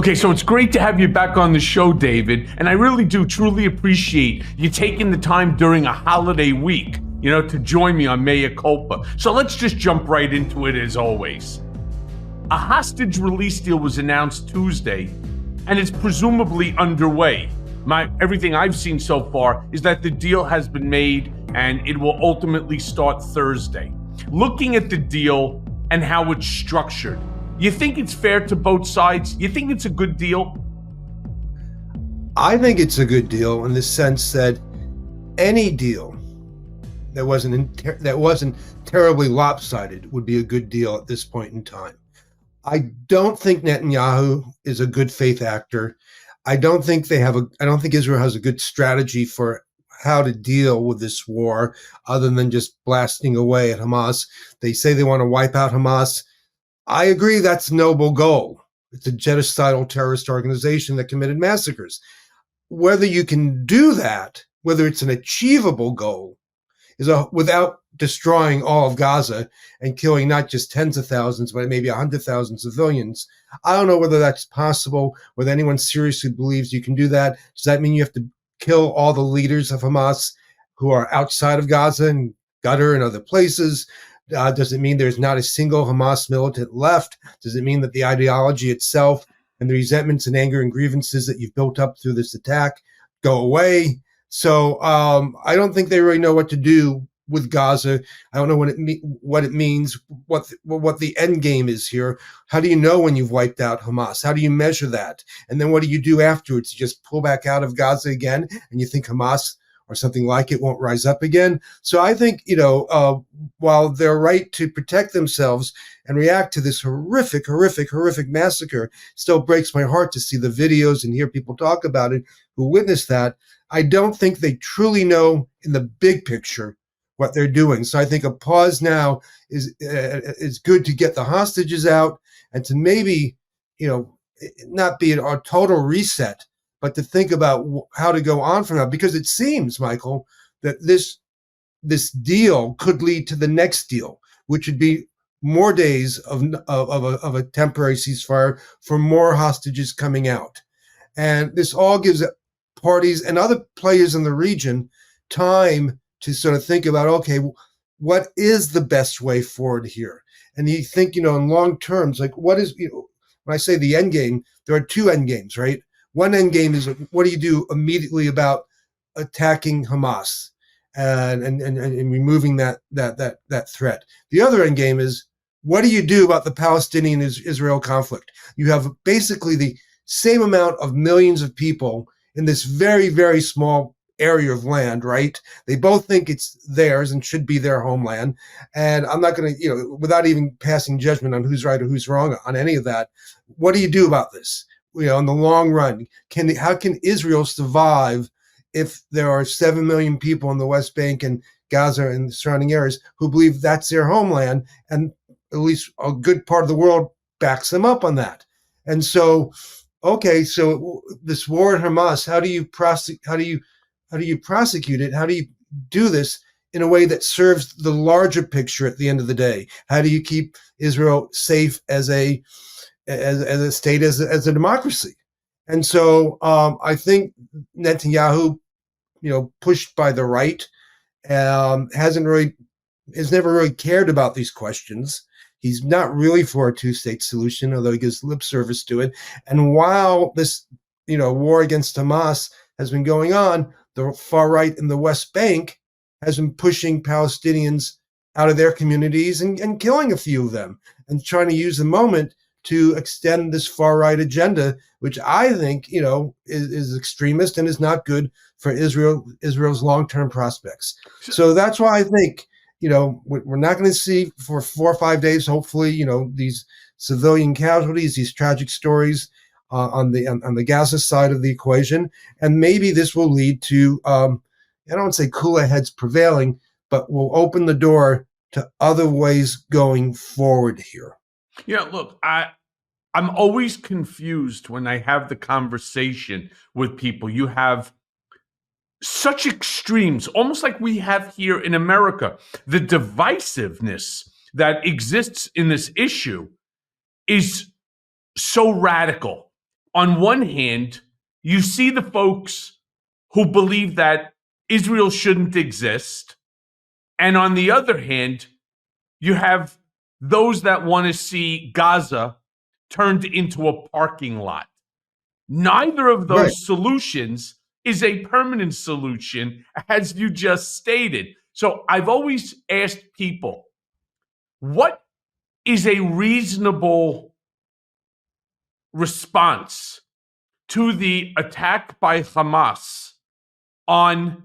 Okay, so it's great to have you back on the show, David, and I really do truly appreciate you taking the time during a holiday week, to join me on Culpa. So let's just jump right into it as always. A hostage release deal was announced Tuesday, and it's presumably underway. Everything I've seen so far is that the deal has been made and it will ultimately start Thursday. Looking at the deal and how it's structured, you think it's fair to both sides? You think it's a good deal? I think it's a good deal in the sense that any deal that wasn't terribly lopsided would be a good deal at this point in time. I don't think Netanyahu is a good faith actor. I don't think Israel has a good strategy for how to deal with this war other than just blasting away at Hamas. They say they want to wipe out Hamas. I agree that's a noble goal. It's a genocidal terrorist organization that committed massacres. Whether you can do that, whether it's an achievable goal, without destroying all of Gaza and killing not just tens of thousands, but maybe 100,000 civilians. I don't know whether that's possible, whether anyone seriously believes you can do that. Does that mean you have to kill all the leaders of Hamas who are outside of Gaza and Qatar and other places? Does it mean there's not a single Hamas militant left? Does it mean that the ideology itself and the resentments and anger and grievances that you've built up through this attack go away? So I don't think they really know what to do with Gaza. I don't know what it means, what the end game is here. How do you know when you've wiped out Hamas? How do you measure that? And then what do you do afterwards? You just pull back out of Gaza again, and you think Hamas or something like it won't rise up again. So I think, while they're right to protect themselves and react to this horrific massacre, still breaks my heart to see the videos and hear people talk about it who witnessed that. I don't think they truly know in the big picture what they're doing. So I think a pause now is good to get the hostages out and to maybe, not be a total reset, but to think about how to go on from now. Because it seems, Michael, that this deal could lead to the next deal, which would be more days of a temporary ceasefire for more hostages coming out. And this all gives parties and other players in the region time to sort of think about, okay, what is the best way forward here? And you think, in long terms, like what is, when I say the end game, there are two end games, right? One end game is what do you do immediately about attacking Hamas and removing that threat? The other end game is what do you do about the Palestinian-Israel conflict? You have basically the same amount of millions of people in this very, very small area of land, right? They both think it's theirs and should be their homeland. And I'm not going to, without even passing judgment on who's right or who's wrong on any of that, what do you do about this? In the long run, how can Israel survive if there are 7 million people in the West Bank and Gaza and the surrounding areas who believe that's their homeland, and at least a good part of the world backs them up on that? And so, okay, so this war at Hamas, how do you prosecute it? How do you do this in a way that serves the larger picture at the end of the day? How do you keep Israel safe as a state, as a democracy? And so I think Netanyahu, pushed by the right, has never really cared about these questions. He's not really for a two-state solution, although he gives lip service to it. And while this, war against Hamas has been going on, the far right in the West Bank has been pushing Palestinians out of their communities and killing a few of them and trying to use the moment to extend this far right agenda, which I think, is extremist and is not good for Israel's long-term prospects. So that's why I think, we're not going to see for 4 or 5 days, hopefully, these civilian casualties, these tragic stories on the Gaza side of the equation. And maybe this will lead to, I don't want to say cooler heads prevailing, but will open the door to other ways going forward here. Look, I'm always confused when I have the conversation with people. You have such extremes, almost like we have here in America. The divisiveness that exists in this issue is so radical. on one hand, you see the folks who believe that Israel shouldn't exist. And on the other hand, you have those that want to see Gaza turned into a parking lot. Neither of Right. those solutions is a permanent solution, as you just stated. So I've always asked people, what is a reasonable response to the attack by Hamas on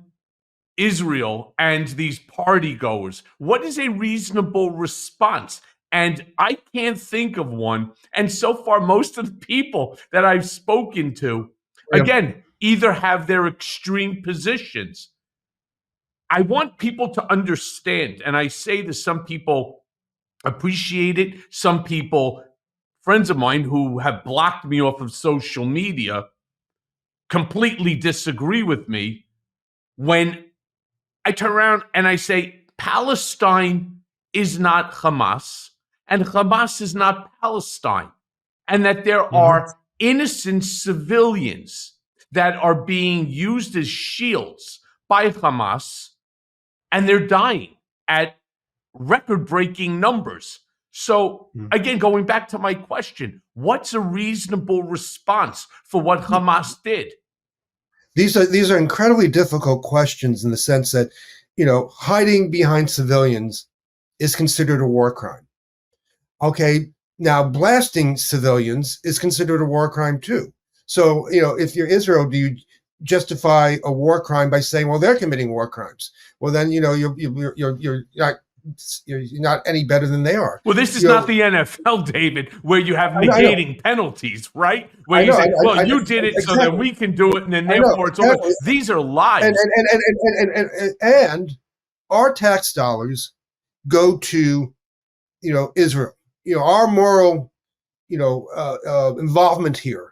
Israel and these party goers? What is a reasonable response? And I can't think of one. And so far, most of the people that I've spoken to, again, either have their extreme positions. I want people to understand, and I say this, some people appreciate it. Some people, friends of mine who have blocked me off of social media, completely disagree with me when I turn around and I say, Palestine is not Hamas, and Hamas is not Palestine, and that there are innocent civilians that are being used as shields by Hamas, and they're dying at record-breaking numbers. So, again, going back to my question, what's a reasonable response for what Hamas did? These are incredibly difficult questions in the sense that, hiding behind civilians is considered a war crime. Okay, now blasting civilians is considered a war crime too. So, if you're Israel, do you justify a war crime by saying, well, they're committing war crimes? Well, then, you're not any better than they are. Well, this is not the NFL, David, where you have negating penalties, right? Where you say, well, you did it, so then we can do it, and then therefore it's over. These are lies. And our tax dollars go to, Israel. Our moral, involvement here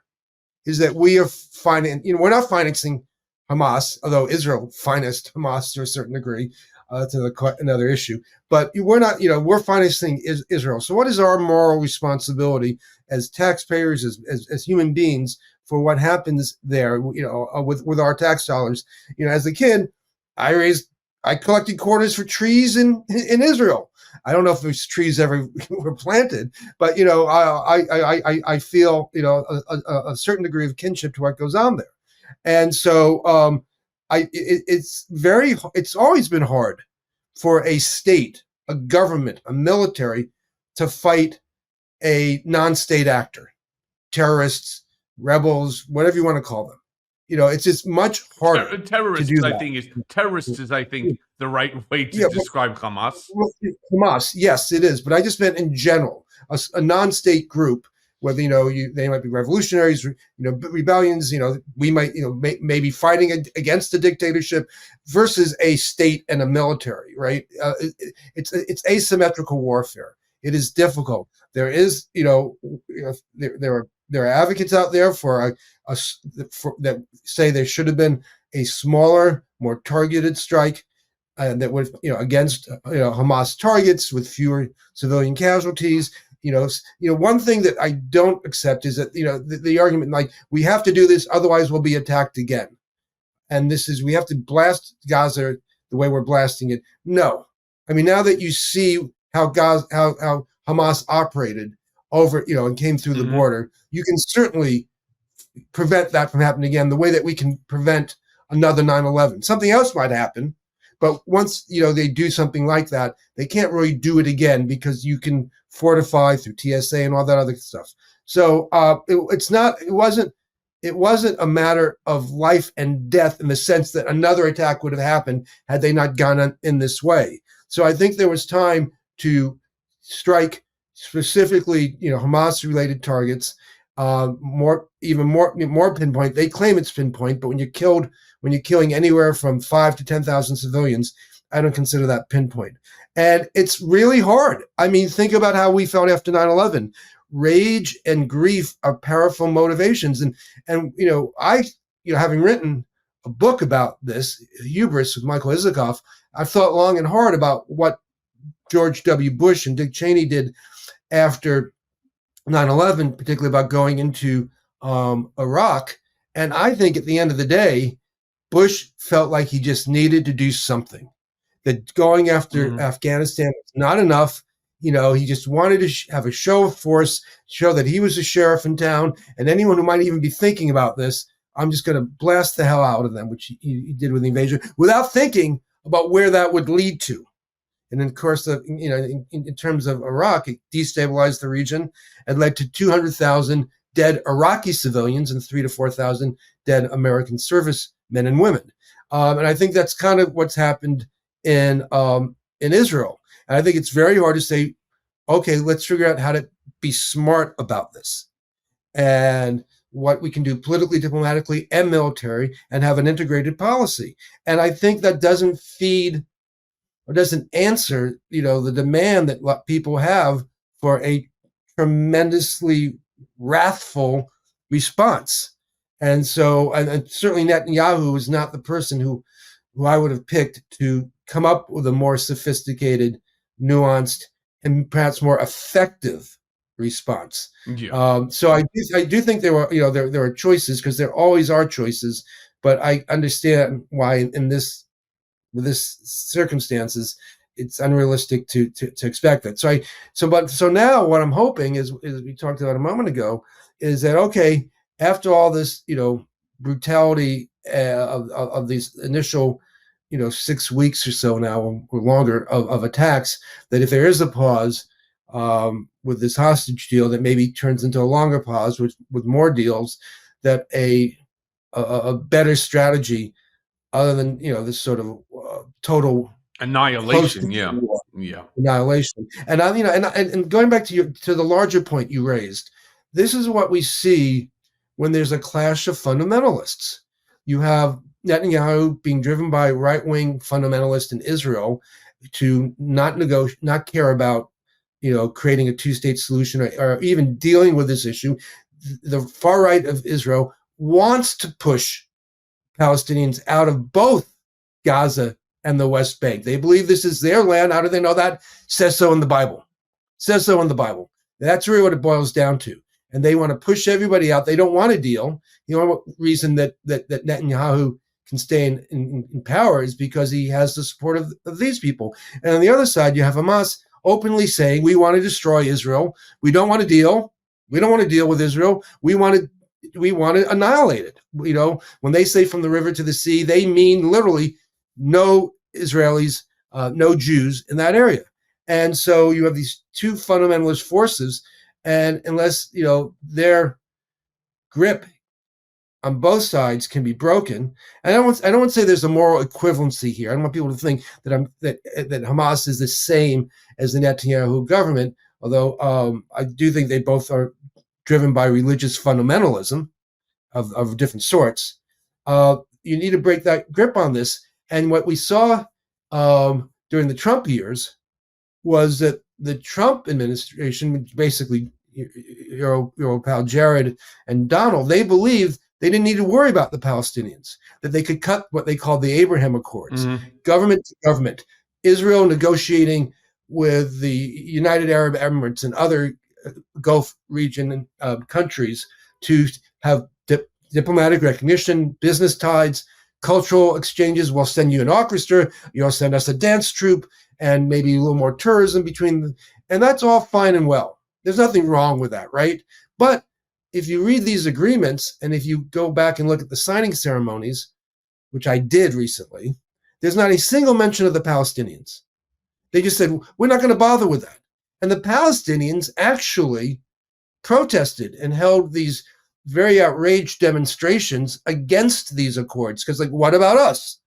is that we are we're not financing Hamas, although Israel financed Hamas to a certain degree. Another issue, but we're not, we're financing Israel. So what is our moral responsibility as taxpayers, as human beings, for what happens there, with our tax dollars? As a kid, I collected quarters for trees in Israel. I don't know if those trees ever were planted, but I feel a certain degree of kinship to what goes on there, and so it's always been hard for a state, a government, a military to fight a non-state actor, terrorists, rebels, whatever you want to call them. It's just much harder. Terrorists, to do that. Terrorists is, I think, the right way to describe Hamas. Hamas, yes, it is. But I just meant in general, a non-state group, whether they might be revolutionaries, rebellions. We might maybe fighting against the dictatorship versus a state and a military. Right? It's asymmetrical warfare. It is difficult. There is there are advocates out there for that say there should have been a smaller, more targeted strike that would against Hamas targets with fewer civilian casualties. One thing that I don't accept is that, the argument like we have to do this, otherwise we'll be attacked again. And we have to blast Gaza the way we're blasting it. No. I mean, now that you see how Hamas operated over, and came through the border, you can certainly prevent that from happening again, the way that we can prevent another 9/11. Something else might happen. But once they do something like that, they can't really do it again because you can fortify through TSA and all that other stuff. So it wasn't a matter of life and death in the sense that another attack would have happened had they not gone in this way. So I think there was time to strike specifically Hamas-related targets. More pinpoint. They claim it's pinpoint, but when you're killing anywhere from 5,000 to 10,000 civilians, I don't consider that pinpoint. And it's really hard. I mean, think about how we felt after 9/11. Rage and grief are powerful motivations. And I having written a book about this, Hubris with Michael Isikoff, I thought long and hard about what George W. Bush and Dick Cheney did after 9/11, particularly about going into Iraq. And I think at the end of the day, Bush felt like he just needed to do something, that going after Afghanistan was not enough. He just wanted to have a show of force, show that he was a sheriff in town, and anyone who might even be thinking about this, I'm just going to blast the hell out of them, which he did with the invasion, without thinking about where that would lead to. And of course, in terms of Iraq, it destabilized the region and led to 200,000 dead Iraqi civilians and 3,000 to 4,000 dead American servicemen and women. And I think that's kind of what's happened in Israel. And I think it's very hard to say, okay, let's figure out how to be smart about this and what we can do politically, diplomatically, and military, and have an integrated policy. And I think that doesn't feed or doesn't answer, the demand that people have for a tremendously wrathful response. And so, and certainly Netanyahu is not the person who I would have picked to come up with a more sophisticated, nuanced, and perhaps more effective response. Yeah. So I do think there were, there are choices, because there always are choices, but I understand why with this circumstances, it's unrealistic to expect that. So now what I'm hoping is we talked about a moment ago, is that, okay, after all this, brutality of these initial, 6 weeks or so now or longer of attacks, that if there is a pause with this hostage deal that maybe turns into a longer pause with more deals, that a better strategy other than this sort of total Annihilation. Yeah. Yeah. annihilation. And and going back to the larger point you raised, this is what we see when there's a clash of fundamentalists. You have Netanyahu being driven by right-wing fundamentalists in Israel to not care about creating a two-state solution or even dealing with this issue. The far right of Israel wants to push Palestinians out of both Gaza and the West Bank. They believe this is their land. How do they know that? Says so in the Bible. Says so in the Bible. That's really what it boils down to. And they want to push everybody out. They don't want a deal. The only reason that Netanyahu can stay in power is because he has the support of these people. And on the other side, you have Hamas openly saying, we want to destroy Israel. We don't want to deal. We don't want to deal with Israel. We want to annihilate it. When they say from the river to the sea, they mean literally no Israelis, no Jews in that area. And so you have these two fundamentalist forces, and unless their grip on both sides can be broken, and I don't want to say there's a moral equivalency here. I don't want people to think that Hamas is the same as the Netanyahu government, although I do think they both are driven by religious fundamentalism of different sorts. You need to break that grip on this. And what we saw during the Trump years was that the Trump administration, basically your old pal Jared and Donald, they believed they didn't need to worry about the Palestinians, that they could cut what they called the Abraham Accords, government to government, Israel negotiating with the United Arab Emirates and other Gulf region countries to have diplomatic recognition, business ties, cultural exchanges. We'll send you an orchestra, you'll send us a dance troupe, and maybe a little more tourism between them. And that's all fine and well. There's nothing wrong with that, right? But if you read these agreements, and if you go back and look at the signing ceremonies, which I did recently, there's not a single mention of the Palestinians. They just said, we're not going to bother with that. And the Palestinians actually protested and held these very outraged demonstrations against these accords. Because, what about us?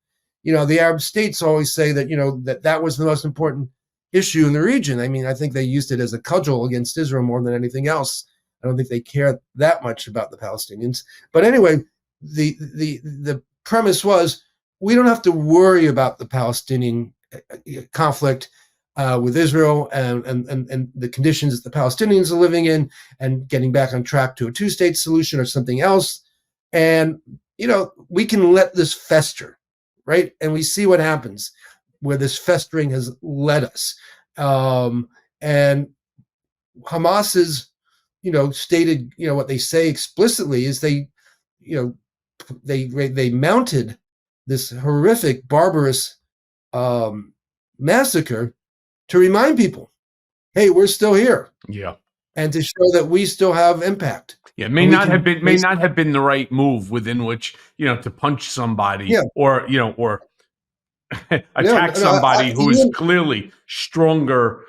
The Arab states always say that, that was the most important issue in the region. I mean, I think they used it as a cudgel against Israel more than anything else. I don't think they care that much about the Palestinians. But anyway, the premise was, we don't have to worry about the Palestinian conflict with Israel and the conditions that the Palestinians are living in, and getting back on track to a two-state solution or something else. And, we can let this fester, right? And we see what happens where this festering has led us. And Hamas's, stated, what they say explicitly is they mounted this horrific, barbarous massacre to remind people, hey, we're still here. Yeah. And to show that we still have impact. Yeah, may not have been the right move within which, to punch somebody or attack somebody who is clearly stronger,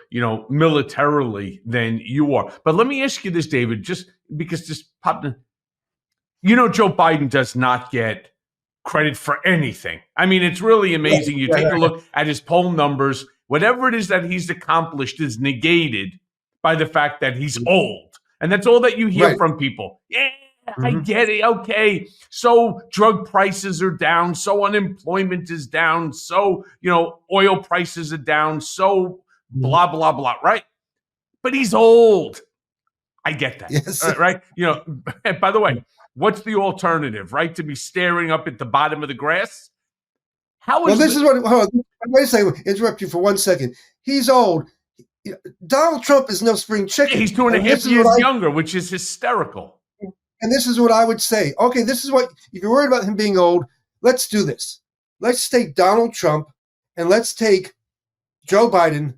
militarily than you are. But let me ask you this, David, just because this popped in. Joe Biden does not get credit for anything. I mean, it's really amazing. You take a look at his poll numbers, whatever it is that he's accomplished is negated by the fact that he's old. And that's all that you hear from people. Yeah, I get it. Okay. So drug prices are down. So unemployment is down. So, oil prices are down. So blah, blah, blah. Right. But he's old. I get that. Yes. Right. By the way, what's the alternative, right? To be staring up at the bottom of the grass? Hold on, wait a second. Interrupt you for 1 second. He's old. Donald Trump is no spring chicken. Yeah, he's 2.5 years younger, which is hysterical. And this is what I would say. Okay, this is what, if you're worried about him being old, let's do this. Let's take Donald Trump and let's take Joe Biden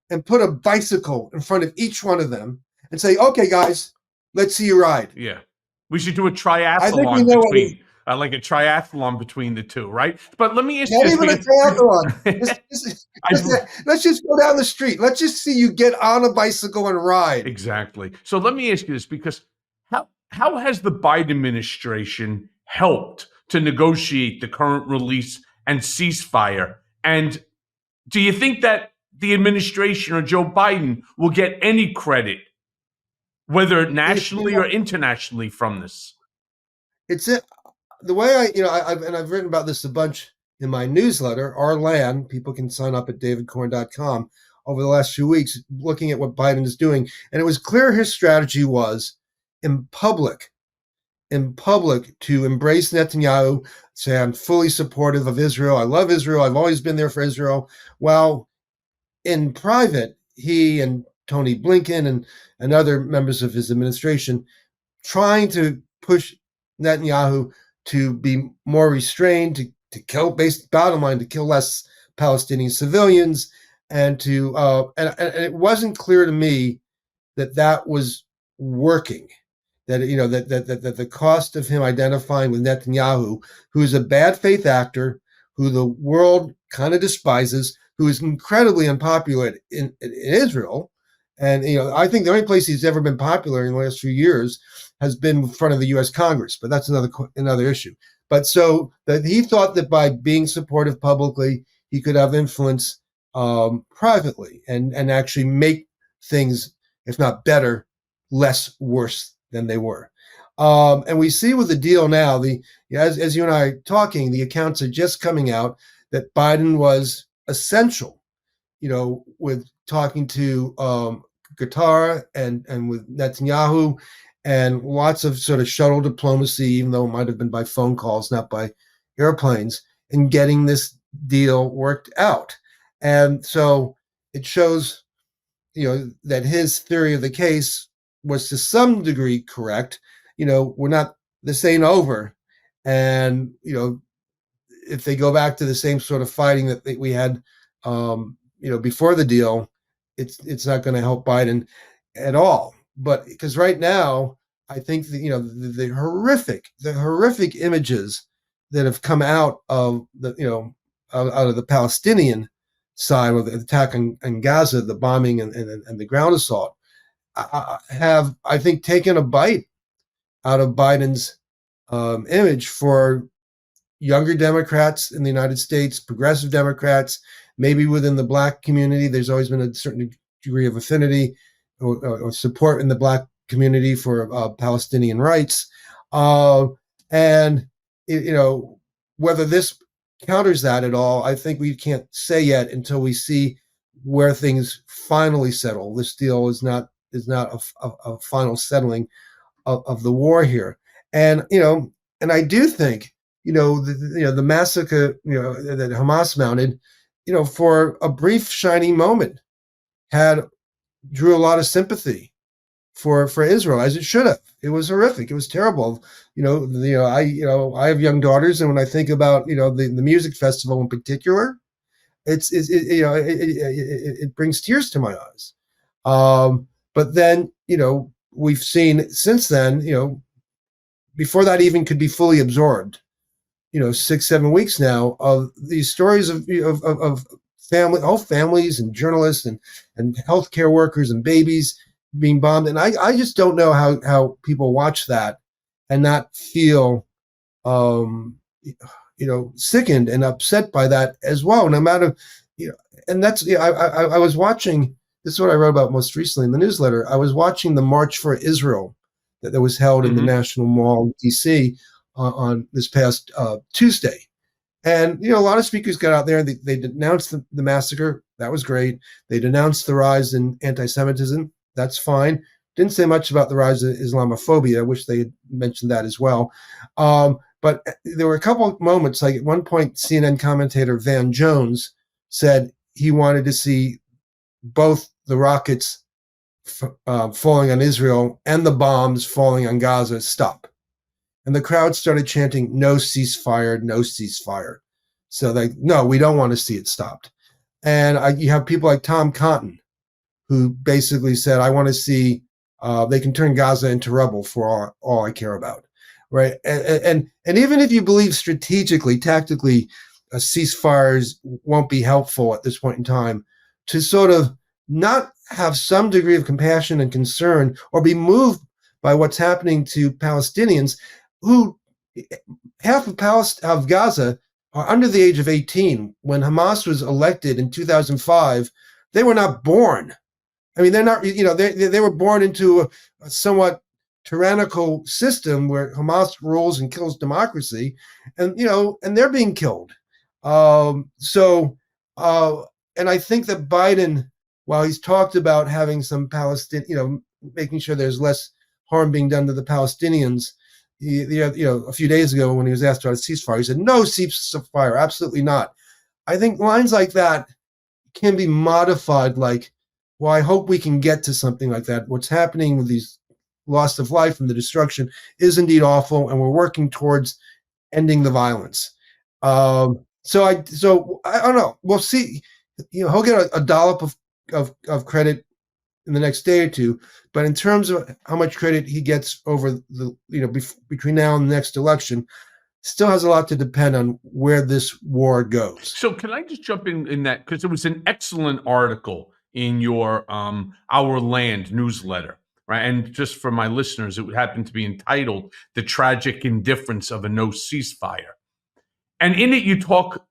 and put a bicycle in front of each one of them and say, okay, guys, let's see you ride. Yeah. We should do a triathlon between the two, right? But let me ask you. Not even a triathlon. Let's just go down the street. Let's just see you get on a bicycle and ride. Exactly. So let me ask you this, because how has the Biden administration helped to negotiate the current release and ceasefire? And do you think that the administration or Joe Biden will get any credit, whether nationally or internationally, from this? The way I've written about this a bunch in my newsletter, Our Land. People can sign up at davidcorn.com over the last few weeks, looking at what Biden is doing. And it was clear his strategy was in public to embrace Netanyahu, say, I'm fully supportive of Israel. I love Israel. I've always been there for Israel. Well, in private, he and Tony Blinken and other members of his administration trying to push Netanyahu to be more restrained, to kill, bottom line, to kill less Palestinian civilians, and to and it wasn't clear to me that was working. That that the cost of him identifying with Netanyahu, who is a bad faith actor, who the world kind of despises, who is incredibly unpopular in Israel. And, I think the only place he's ever been popular in the last few years has been in front of the U.S. Congress, but that's another issue. But so that he thought that by being supportive publicly, he could have influence privately and actually make things, if not better, less worse than they were. And we see with the deal now, as you and I are talking, the accounts are just coming out that Biden was essential, with talking to Qatar and with Netanyahu, and lots of sort of shuttle diplomacy, even though it might have been by phone calls, not by airplanes, in getting this deal worked out. And so it shows, that his theory of the case was to some degree correct. This ain't over. And, if they go back to the same sort of fighting that we had, before the deal, it's not going to help Biden at all. But because right now, I think the horrific images that have come out of out of the Palestinian side with the attack on Gaza, the bombing and the ground assault, have, I think, taken a bite out of Biden's image for younger Democrats in the United States, progressive Democrats, maybe within the Black community. There's always been a certain degree of affinity or support in the Black community for Palestinian rights. And whether this counters that at all, I think we can't say yet until we see where things finally settle. This deal is not a final settling of the war here. And I do think the massacre that Hamas mounted, for a brief shining moment, drew a lot of sympathy for Israel, as it should have. It was horrific. It was terrible. I have young daughters, and when I think about the music festival in particular, it brings tears to my eyes. But then we've seen since then, before that even could be fully absorbed, 6-7 weeks now of these stories of whole families and journalists and healthcare workers and babies being bombed. And I just don't know how people watch that and not feel, sickened and upset by that as well. No matter, and that's, I was watching, this is what I wrote about most recently in the newsletter. I was watching the March for Israel that was held in the National Mall in DC on this past Tuesday. And, a lot of speakers got out there and they denounced the massacre. That was great. They denounced the rise in anti-Semitism. That's fine. Didn't say much about the rise of Islamophobia. I wish they had mentioned that as well. But there were a couple of moments, like at one point, CNN commentator Van Jones said he wanted to see both the rockets falling on Israel and the bombs falling on Gaza stop. And the crowd started chanting, "No ceasefire, no ceasefire." So no, we don't want to see it stopped. And you have people like Tom Cotton, who basically said, I want to see, they can turn Gaza into rubble for all I care about. Right. And even if you believe strategically, tactically, ceasefires won't be helpful at this point in time, to sort of not have some degree of compassion and concern or be moved by what's happening to Palestinians who half of Gaza are under the age of 18. When Hamas was elected in 2005, they were not born. I mean, they're not, they were born into a somewhat tyrannical system where Hamas rules and kills democracy, and they're being killed. And I think that Biden, while he's talked about having some Palestinian, making sure there's less harm being done to the Palestinians, a few days ago when he was asked about a ceasefire, he said, "No ceasefire, absolutely not." I think lines like that can be modified, like, well, I hope we can get to something like that. What's happening with these loss of life and the destruction is indeed awful, and we're working towards ending the violence. So I don't know. We'll see. He'll get a dollop of credit in the next day or two, but in terms of how much credit he gets over the between now and the next election, still has a lot to depend on where this war goes. So can I just jump in that, because it was an excellent article in your Our Land newsletter, right? And just for my listeners, it happened to be entitled "The Tragic Indifference of a No Ceasefire," and in it you talk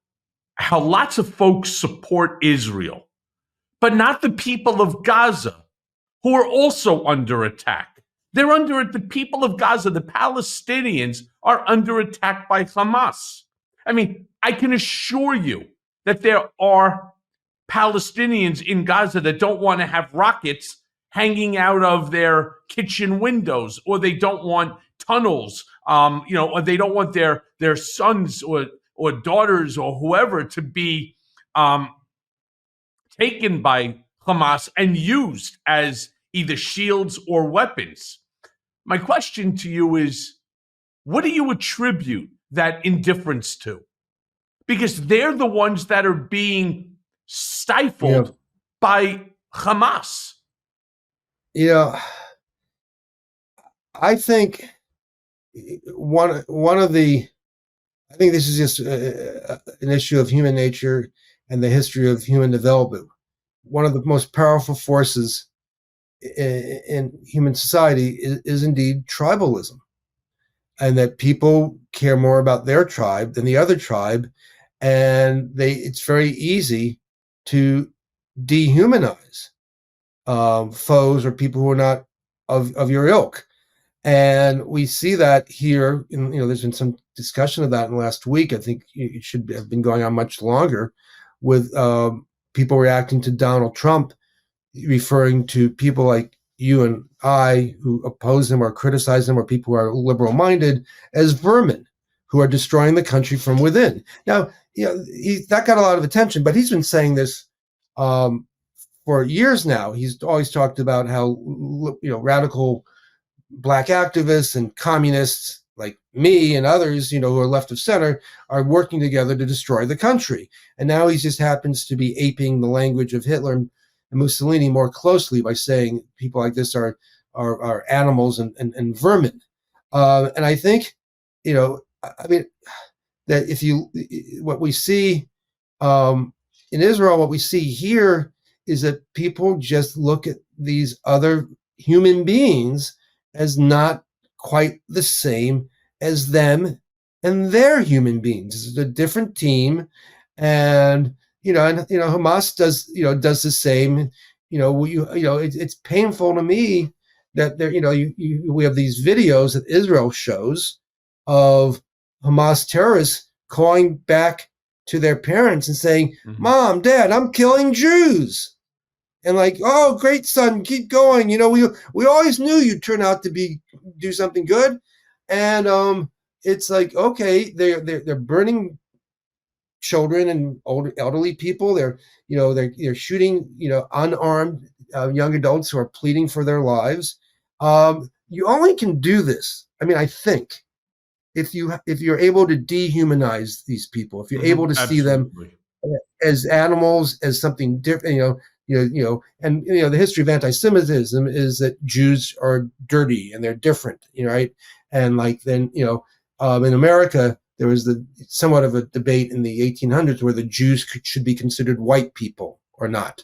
how lots of folks support Israel, but not the people of Gaza, who are also under attack. They're under it. The people of Gaza, the Palestinians, are under attack by Hamas. I mean, I can assure you that there are Palestinians in Gaza that don't want to have rockets hanging out of their kitchen windows, or they don't want tunnels, or they don't want their sons or daughters or whoever to be taken by Hamas and used as either shields or weapons. My question to you is, what do you attribute that indifference to? Because they're the ones that are being stifled by Hamas. I think I think this is just an issue of human nature and the history of human development. One of the most powerful forces in human society is indeed tribalism, and that people care more about their tribe than the other tribe, and it's very easy to dehumanize foes or people who are not of your ilk. And we see that here. There's been some discussion of that in the last week. I think it should have been going on much longer, with people reacting to Donald Trump, referring to people like you and I who oppose him or criticize him, or people who are liberal-minded, as vermin who are destroying the country from within. Now, that got a lot of attention, but he's been saying this for years now, he's always talked about how radical black activists and communists like me and others, who are left of center, are working together to destroy the country. And now he just happens to be aping the language of Hitler and Mussolini more closely by saying people like this are animals and vermin. And I think, that what we see in Israel, what we see here is that people just look at these other human beings as not quite the same as them, and they're human beings. It's a different team, and Hamas does the same. It's painful to me that we have these videos that Israel shows of Hamas terrorists calling back to their parents and saying, "Mom, Dad, I'm killing Jews." And like, "Oh, great, son, keep going. We always knew you'd turn out to do something good." And it's like, okay, they're burning children and elderly people. They're shooting unarmed young adults who are pleading for their lives. You only can do this. I mean, I think if you're able to dehumanize these people, if you're able to see them as animals, as something different, and the history of anti-Semitism is that Jews are dirty and they're different, right? And like then, in America, there was somewhat of a debate in the 1800s where the Jews should be considered white people or not,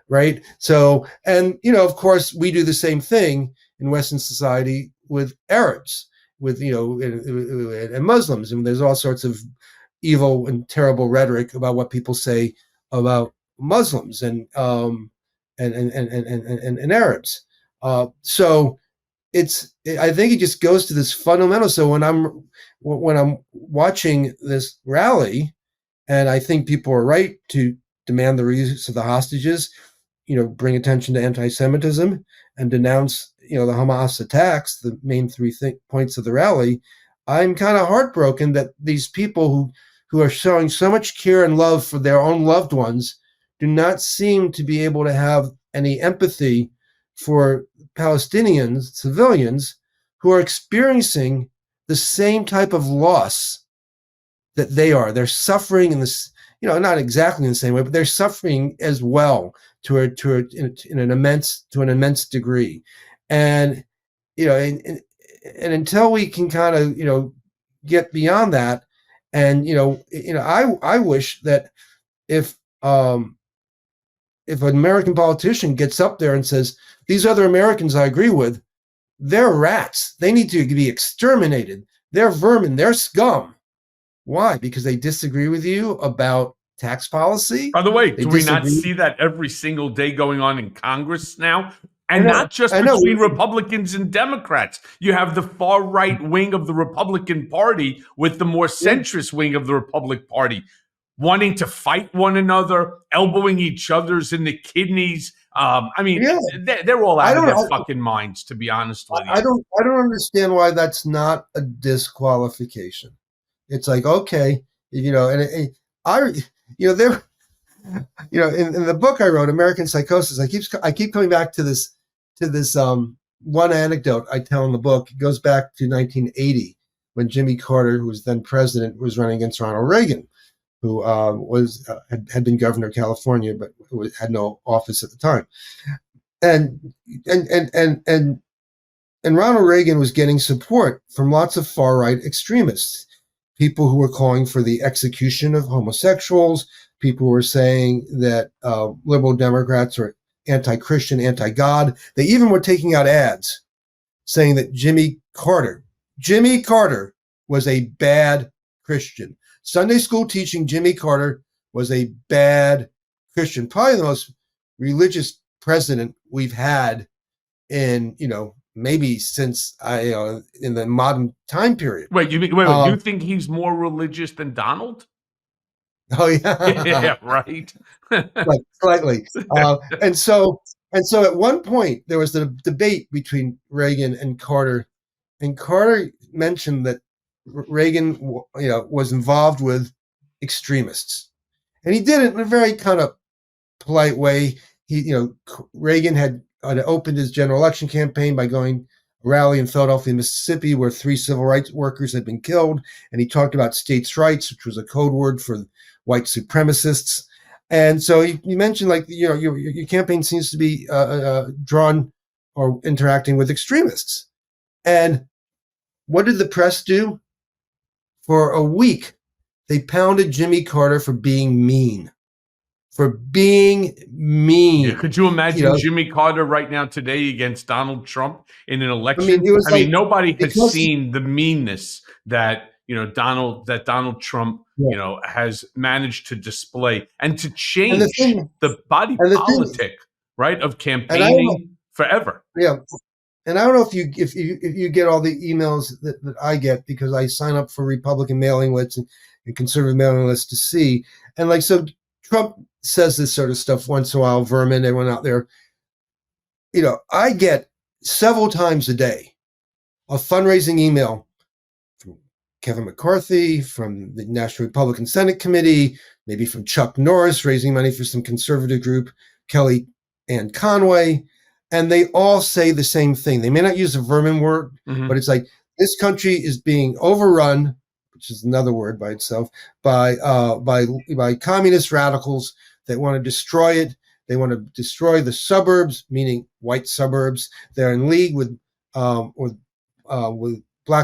right? So, and of course, we do the same thing in Western society with Arabs, with and Muslims, and there's all sorts of evil and terrible rhetoric about what people say about Muslims and Arabs. So I think it just goes to this fundamental. So when I'm watching this rally, and I think people are right to demand the release of the hostages, bring attention to anti-Semitism and denounce the Hamas attacks, the main three points of the rally, I'm kind of heartbroken that these people who are showing so much care and love for their own loved ones do not seem to be able to have any empathy for Palestinians, civilians, who are experiencing the same type of loss that they are. They're suffering in this, not exactly in the same way, but they're suffering as well to an immense degree. And and until we can kind of get beyond that, and I wish that if an American politician gets up there and says, "These other Americans I agree with, they're rats. They need to be exterminated. They're vermin. They're scum." Why? Because they disagree with you about tax policy? By the way, do we not see that every single day going on in Congress now? And not just between Republicans and Democrats. You have the far right wing of the Republican Party with the more centrist wing of the Republican Party wanting to fight one another, elbowing each other's in the kidneys. They're all out of their fucking minds, to be honest with you. I don't understand why that's not a disqualification. It's like, okay, in the book I wrote, American Psychosis, I keep coming back to this one anecdote I tell in the book. It goes back to 1980 when Jimmy Carter, who was then president, was running against Ronald Reagan, who had been governor of California but had no office at the time, and Ronald Reagan was getting support from lots of far right extremists, people who were calling for the execution of homosexuals, people who were saying that liberal Democrats are anti-Christian, anti-God. They even were taking out ads saying that Jimmy Carter was a bad Christian. Sunday school teaching Jimmy Carter was a bad Christian, probably the most religious president we've had in, maybe since in the modern time period. Wait, you think he's more religious than Donald? Oh yeah, yeah, right. Like slightly. And so at one point there was the debate between Reagan and Carter mentioned that Reagan, was involved with extremists, and he did it in a very kind of polite way. Reagan had opened his general election campaign by going a rally in Philadelphia, Mississippi, where 3 civil rights workers had been killed, and he talked about states' rights, which was a code word for white supremacists. And so you mentioned, like, your campaign seems to be drawn or interacting with extremists. And what did the press do? For a week, they pounded Jimmy Carter for being mean. For being mean. Yeah, could you imagine Jimmy Carter right now today against Donald Trump in an election? Nobody has seen the meanness that Donald Trump has managed to display and to change the body politic, right, of campaigning forever. Yeah. And I don't know if you get all the emails that I get, because I sign up for Republican mailing lists and conservative mailing lists to see. And like, so Trump says this sort of stuff once in a while, Vermin, everyone out there. I get several times a day a fundraising email from Kevin McCarthy, from the National Republican Senate Committee, maybe from Chuck Norris raising money for some conservative group, Kelly Ann Conway. And they all say the same thing. They may not use a vermin word, but it's like, this country is being overrun, which is another word by itself, by communist radicals that want to destroy it. They want to destroy the suburbs, meaning white suburbs. They're in league with Black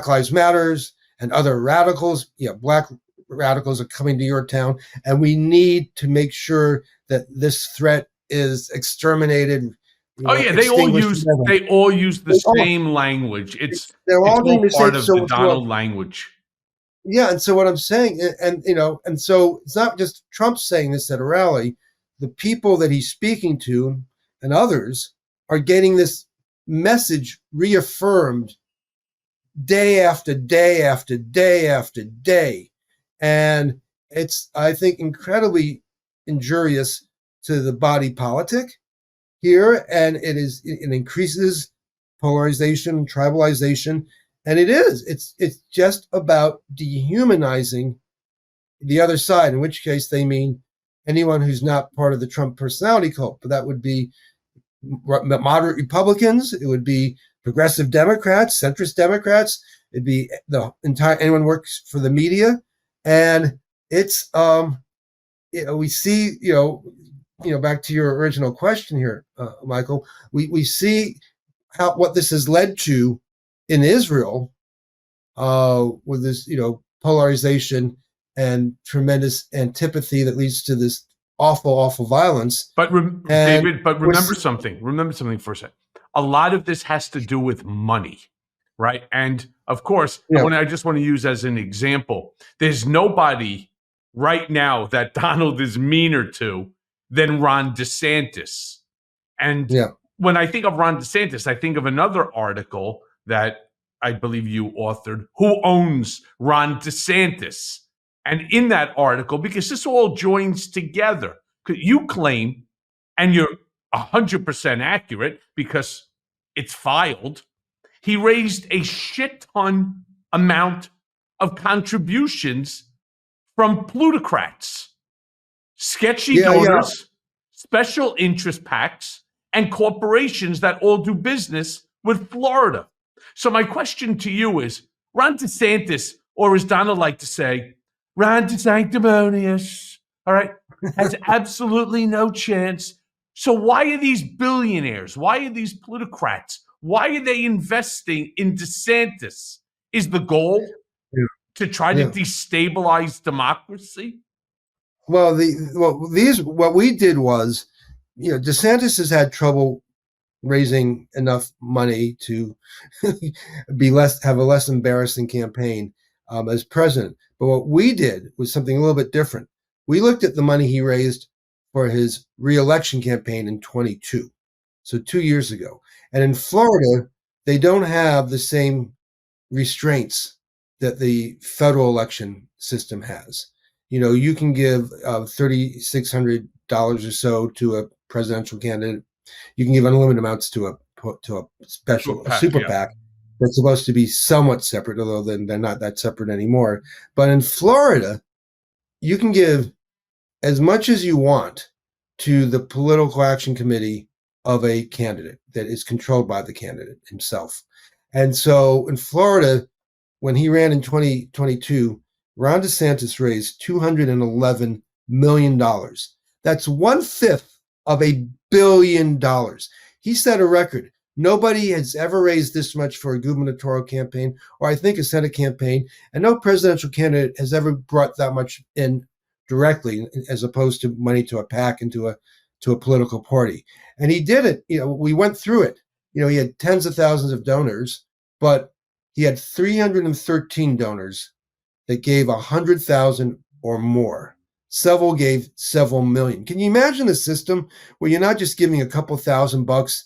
Lives Matters and other radicals. Yeah, black radicals are coming to your town, and we need to make sure that this threat is exterminated. They all use the same language. It's all part of the Donald language. Yeah, and so what I'm saying, and so it's not just Trump saying this at a rally. The people that he's speaking to and others are getting this message reaffirmed day after day after day after day, and it's, I think, incredibly injurious to the body politic here, and it increases polarization and tribalization, and it's just about dehumanizing the other side, in which case they mean anyone who's not part of the Trump personality cult. But that would be moderate Republicans, it would be progressive Democrats, centrist Democrats, it'd be the entire, anyone who works for the media. And it's we see, back to your original question here, Michael, we see what this has led to in Israel, with this, polarization and tremendous antipathy that leads to this awful, awful violence. But David, remember something. Remember something for a second. A lot of this has to do with money, right? And of course, I just want to use as an example, there's nobody right now that Donald is meaner to than Ron DeSantis. And when I think of Ron DeSantis, I think of another article that I believe you authored, Who Owns Ron DeSantis? And in that article, because this all joins together, you claim, and you're 100% accurate because it's filed, he raised a shit ton amount of contributions from plutocrats, sketchy donors, special interest PACs, and corporations that all do business with Florida. So my question to you is, Ron DeSantis, or as Donald like to say, Ron DeSanctimonious, all right, has absolutely no chance. So why are these billionaires, why are these plutocrats, why are they investing in DeSantis? Is the goal to try to destabilize democracy? Well, what we did was, DeSantis has had trouble raising enough money to have a less embarrassing campaign as president. But what we did was something a little bit different. We looked at the money he raised for his re-election campaign in 22, so 2 years ago. And in Florida, they don't have the same restraints that the federal election system has. You can give $3,600 or so to a presidential candidate. You can give unlimited amounts to a special super PAC that's supposed to be somewhat separate, although then they're not that separate anymore. But in Florida, you can give as much as you want to the political action committee of a candidate that is controlled by the candidate himself. And so in Florida, when he ran in 2022, Ron DeSantis raised $211 million. That's 1/5 of $1 billion. He set a record. Nobody has ever raised this much for a gubernatorial campaign, or I think a Senate campaign, and no presidential candidate has ever brought that much in directly, as opposed to money to a PAC and to a political party. And he did it. We went through it. He had tens of thousands of donors, but he had 313 donors that gave 100,000 or more. Several gave several million. Can you imagine a system where you're not just giving a couple $1,000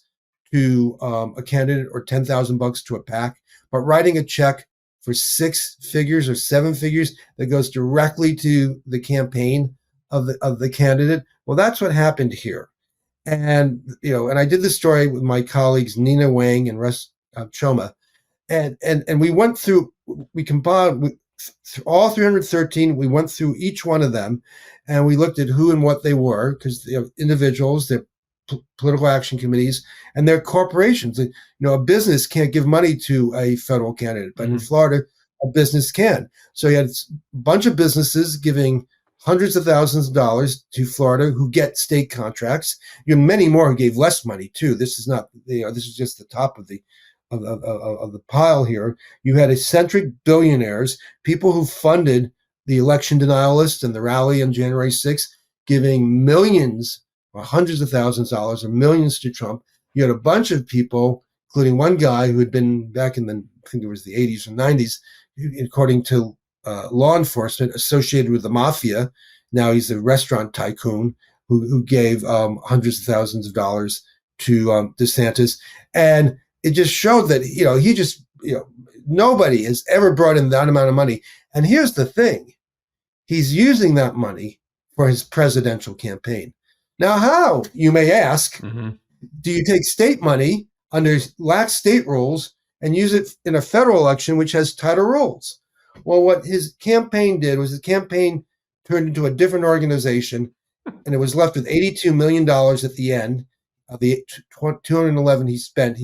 to a candidate or $10,000 to a PAC, but writing a check for 6 figures or 7 figures that goes directly to the campaign of the candidate? Well, that's what happened here. And and I did this story with my colleagues Nina Wang and Russ Choma, and we went through, we compiled all 313. We went through each one of them, and we looked at who and what they were, because individuals, they're political action committees, and they're corporations. A business can't give money to a federal candidate, but in Florida, a business can. So you had a bunch of businesses giving hundreds of thousands of dollars to Florida who get state contracts. Many more who gave less money too. This is not, this is just the top of the pile here. You had eccentric billionaires, people who funded the election denialists and the rally on January 6th, giving millions or hundreds of thousands of dollars or millions to Trump. You had a bunch of people, including one guy who had been back in the, I think it was the 80s or 90s, according to law enforcement, associated with the mafia. Now he's a restaurant tycoon who gave hundreds of thousands of dollars to DeSantis. And it just showed that, he just, nobody has ever brought in that amount of money. And here's the thing. He's using that money for his presidential campaign. Now, how, you may ask, do you take state money under lax state rules and use it in a federal election, which has tighter rules? Well, what his campaign did was his campaign turned into a different organization, and it was left with $82 million at the end of the 211 he spent.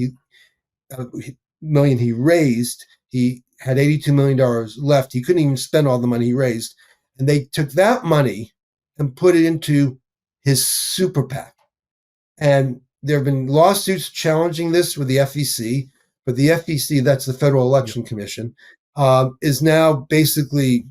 Million he raised. He had $82 million left. He couldn't even spend all the money he raised. And they took that money and put it into his super PAC. And there have been lawsuits challenging this with the FEC, but the FEC, that's the Federal Election Commission, is now basically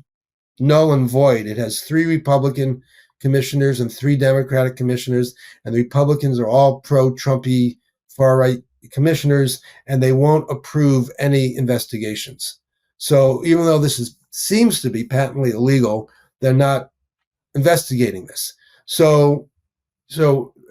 null and void. It has 3 Republican commissioners and 3 Democratic commissioners, and the Republicans are all pro-Trumpy, far-right commissioners, and they won't approve any investigations. So even though this seems to be patently illegal, they're not investigating this. So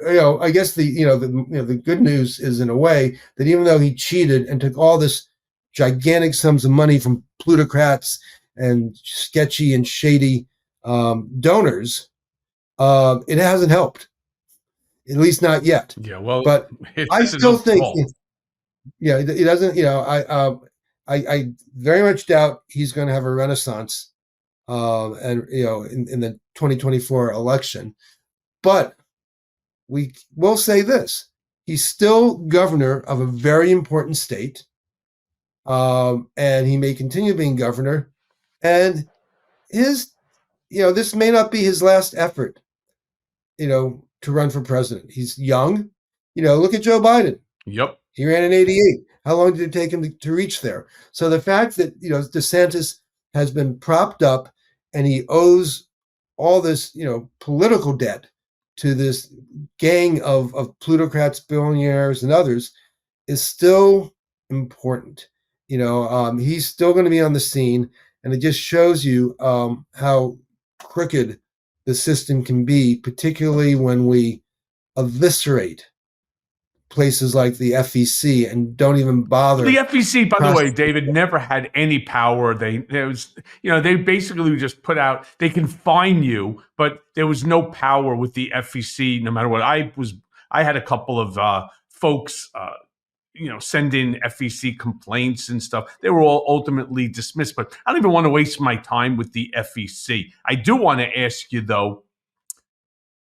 I guess the good news is, in a way, that even though he cheated and took all this gigantic sums of money from plutocrats and sketchy and shady donors, it hasn't helped. At least not yet. Yeah, well, but I still think, it doesn't. I very much doubt he's going to have a renaissance, and in the 2024 election. But we will say this: he's still governor of a very important state, and he may continue being governor. And this may not be his last effort, to run for president. He's young. Look at Joe Biden. Yep. He ran in 88. How long did it take him to reach there? So the fact that, DeSantis has been propped up and he owes all this, political debt to this gang of plutocrats, billionaires, and others is still important. He's still going to be on the scene, and it just shows you how crooked the system can be, particularly when we eviscerate places like the FEC and don't even bother. The FEC, by the way, David, never had any power. They basically just put out, they can fine you, but there was no power with the FEC, no matter what. I had a couple of folks send in FEC complaints and stuff. They were all ultimately dismissed, but I don't even want to waste my time with the FEC. I do want to ask you, though,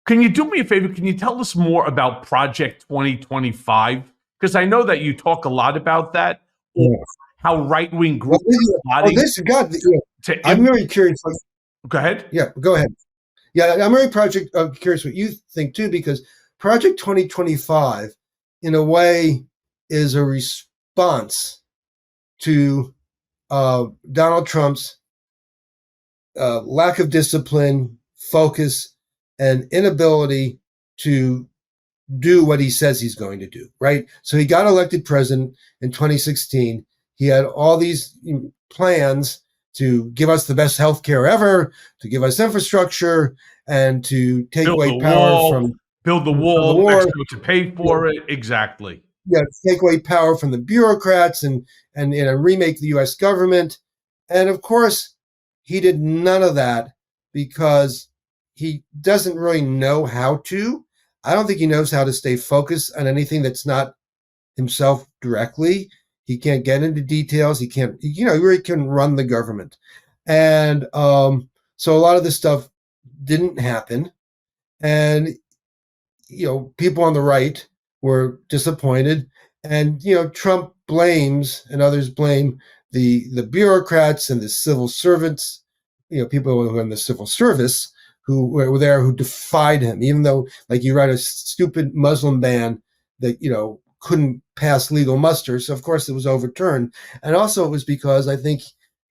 Can you do me a favor? Can you tell us more about Project 2025? Because I know that you talk a lot about that, or Yeah. how right-wing Well, groups are plotting God, to I'm very curious. Go ahead. Yeah, go ahead. Yeah, I'm very curious what you think too, because Project 2025, in a way, is a response to Donald Trump's lack of discipline, focus, and inability to do what he says he's going to do, right? So he got elected president in 2016. He had all these plans to give us the best healthcare ever, to give us infrastructure, and to take Build away the power wall, from build the the wall, war. next to pay for it. Exactly. Yeah, take away power from the bureaucrats and remake the U.S. government. And of course, he did none of that because he doesn't really know how to. I don't think he knows how to stay focused on anything that's not himself directly. He can't get into details. He can't, he really couldn't run the government. And so a lot of this stuff didn't happen. And people on the right were disappointed, and Trump blames and others blame the bureaucrats and the civil servants, people who are in the civil service who were there who defied him, even though like you write a stupid Muslim ban that couldn't pass legal muster, so of course it was overturned. And also it was because I think